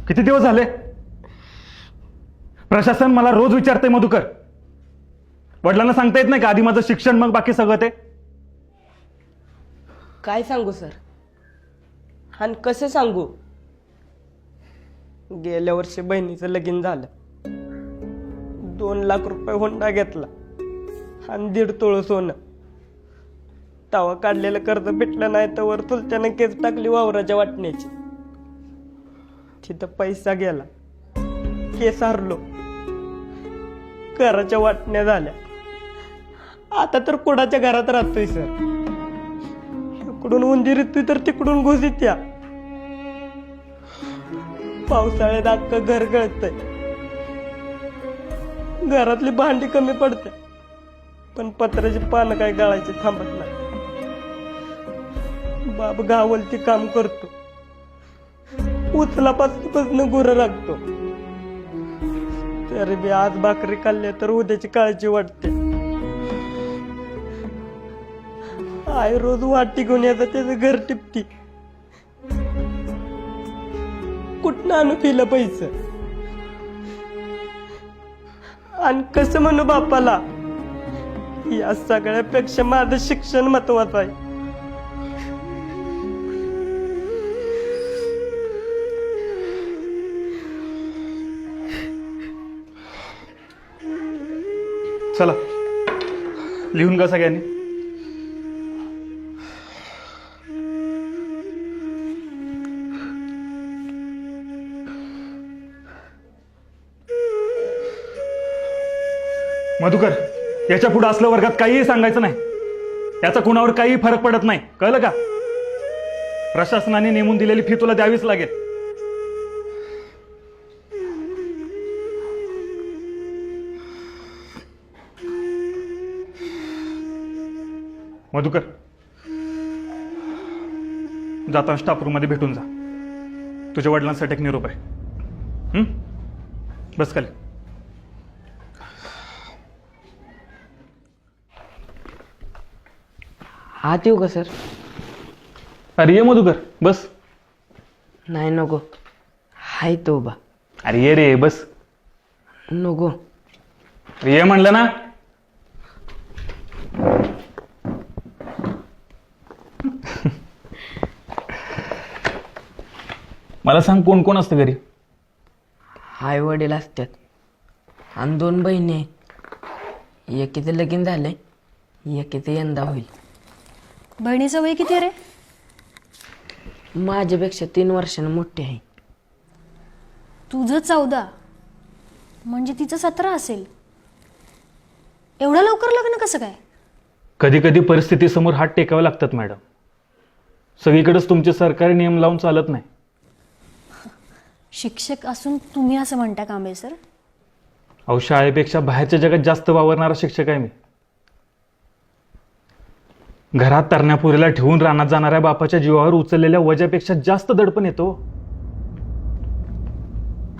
किती दिवस झाले? प्रशासन मला रोज विचारते मधुकर, वडिलांना सांगता येत नाही का आधी माझं शिक्षण मग बाकी सगळं ते? काय सांगू सर, आणि कसं सांगू? गेल्या वर्षी बहिणीचं लगीन झालं, 2 लाख रुपये हुंडा घेतला आणि 1.5 तोळ सोनं. तवा काढलेलं कर्ज भेटलं नाही तर चुलत्यानं केस टाकली वावराच्या वाटण्याची. तिथं पैसा गेला, केस हरलो, घराच्या वाटण्या झाल्या. आता तर कुणाच्या घरात राहतोय सर. इकडून उंदीर येतोय तर तिकडून घुस येत्या. पावसाळ्यात अख्खं घर गळतंय. घरातली भांडी कमी पडते, पण पत्र्याची पानं काय गळायची थांबत नाही. बाप गावलती काम करतो, उचलापासून गुरं राखतो. तरी बी आज भाकरी खाल्ल्या तर उद्याची काळजी वाटते. आई रोज वाटी घेऊन येतात, त्याचं घर टिपती. कुठनं आणू पिलं पैसे? आणि कसं म्हणू बापाला? या सगळ्यापेक्षा माझं शिक्षण महत्वाचं आहे. चला लिहून का सगळ्यांनी? मधुकर, याच्या पुढे असलं वर्गात काहीही सांगायचं नाही. याचा कुणावर काही फरक पडत नाही, कळलं का? प्रशासनाने नेमून दिलेली फी तुला द्यावीच लागेल. मधुकर, जाताना स्टाफ रूम मध्ये भेटून जा. तुझ्या वडिलांसाठी एक निरोप आहे. बस खाली. आत येऊ का सर? अरे ये मधुकर, बस. नाही नको, हाय तो उभा. अरे ये रे, बस. नको. अरे ये म्हणलं ना. मला सांग, कोण कोण असतं घरी? आई वडील असतात आणि 2 बहिणी आहेत. एकीचं लगीन झालंय, एकीचं यंदा होईल. बहिणीचं वय किती रे? माझ्यापेक्षा 3 वर्षांनी मोठी आहे. तुझं 14, म्हणजे तिचं 17 असेल. एवढं लवकर लग्न कसं काय? कधी कधी परिस्थितीसमोर हात टेकावे लागतात मॅडम. सगळीकडेच तुमचे सरकारी नियम लावून चालत नाही. शिक्षक असून तुम्ही असं म्हणता कांबळे सर? अहो, शाळेपेक्षा बाहेरच्या जगात जास्त वावरणारा शिक्षक आहे मी. घरात तरण्यापुरीला ठेवून रानात जाणाऱ्या बापाच्या जीवावर उचललेल्या वजापेक्षा जास्त दडपण येतो.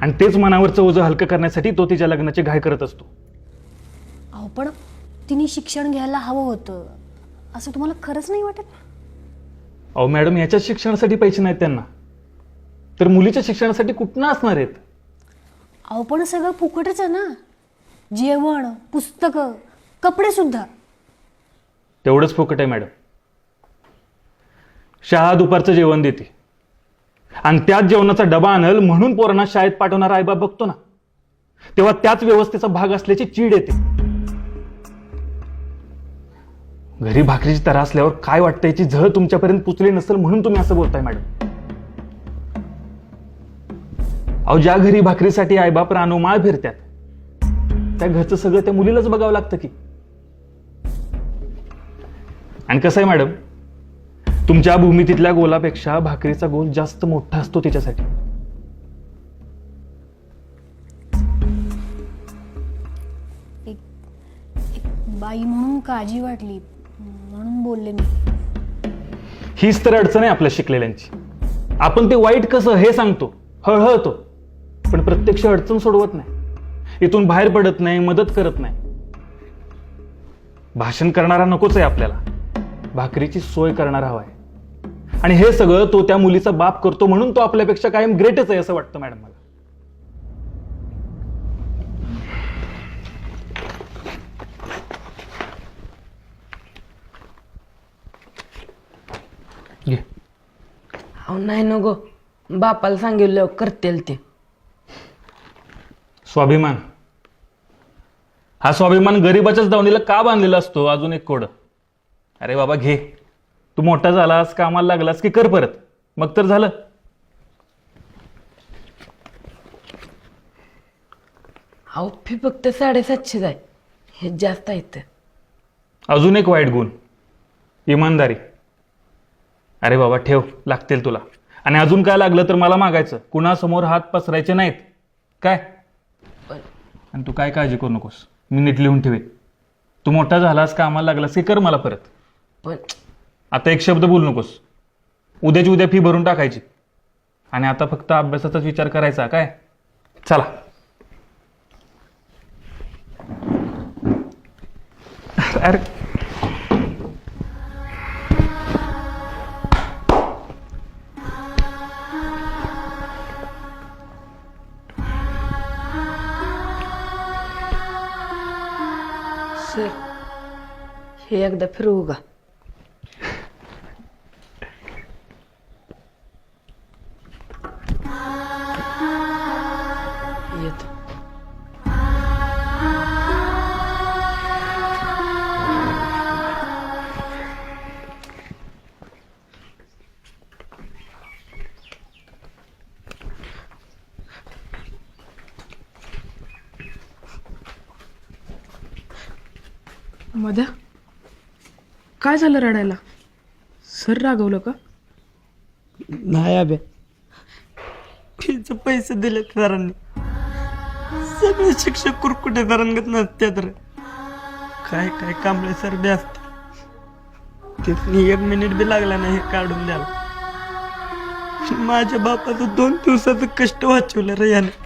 आणि तेच मनावरचं ओझं हलकं करण्यासाठी तो तिच्या लग्नाची घाई करत असतो. अहो पण तिने शिक्षण घ्यायला हवं होतं असं तुम्हाला खरंच नाही वाटत? अहो मॅडम, याच्या शिक्षणासाठी पैसे नाहीत त्यांना, तर मुलीच्या शिक्षणासाठी कुठनं असणार आहेत? अहो पण सगळं फुकटच आहे ना. जेवण, पुस्तकं, कपडे सुद्धा. तेवढंच फुकट आहे मॅडम. शाळा दुपारचं जेवण देते आणि त्याच जेवणाचा डबा आणल म्हणून पोरांना शाळेत पाठवणारा आईबाप बघतो ना, तेव्हा त्याच व्यवस्थेचा भाग असल्याची चीड येते. घरी भाकरीची तरा असल्यावर काय वाटतं याची झळ तुमच्यापर्यंत पुचली नसेल म्हणून तुम्ही असं बोलताय मॅडम. अहो, ज्या घरी भाकरीसाठी आईबाप रानोमाळ फिरतात त्या घरचं सगळं त्या मुलीलाच बघावं लागतं की. आणि कसं आहे मॅडम, तुमच्या भूमितीतल्या गोलापेक्षा भाकरीचा गोल जास्त मोठा असतो तिच्यासाठी. एक बाई म्हणून काळजी वाटली म्हणून बोलले मी. हीच तर अडचण आहे आपल्या शिकलेल्यांची. आपण ते वाईट कसं हे सांगतो, हळहळतो, पण प्रत्यक्ष अडचण सोडवत नाही. इथून बाहेर पडत नाही, मदत करत नाही. भाषण करणारा नकोच आहे आपल्याला, भाकरीची सोय करणारा हवा आहे. आणि हे सगळं तो त्या मुलीचा बाप करतो म्हणून तो आपल्यापेक्षा कायम ग्रेटच आहे असं वाटतं मॅडम मला. अहो नाही नको, बापाला सांगितलं करतील ते. स्वाभिमान, हा स्वाभिमान गरीबाच्याच दावणीला का बांधलेला असतो? अजून एक कोड. अरे बाबा घे, तू मोठा झालास, कामाला लागलास की कर परत, मग तर झालं. अहो फी फक्त 750 आहे, हे जास्त आहेत. अजून एक वाईट गुण, इमानदारी. अरे बाबा ठेव, लागतील तुला. आणि अजून काय लागलं तर मला मागायचं, कुणासमोर हात पसरायचे नाहीत काय. आणि तू काय काळजी करू नकोस, मी नीट लिहून ठेवेन. तू मोठा झालास, कामाला लागलास की कर मला परत. पण आता एक शब्द बोलू नकोस. उद्याची उद्या फी भरून टाकायची. आणि आता फक्त अभ्यासाचाच विचार करायचा काय. चला. अरे सर, हे एकदा फिरवू का? येतो. मध्या, काय झालं रडायला? सर रागवलं का? नाही अभ्या, फीचे पैसे दिले सरांनी. सगळे शिक्षक कुरकुटे तरंगत नसतात रे. काय काय कांबळे सर बी असते. तिथनी 1 मिनिट बी लागला नाही हे काढून द्यायला. माझ्या बापाचं 2 दिवसाचं कष्ट वाचवलं रे याने.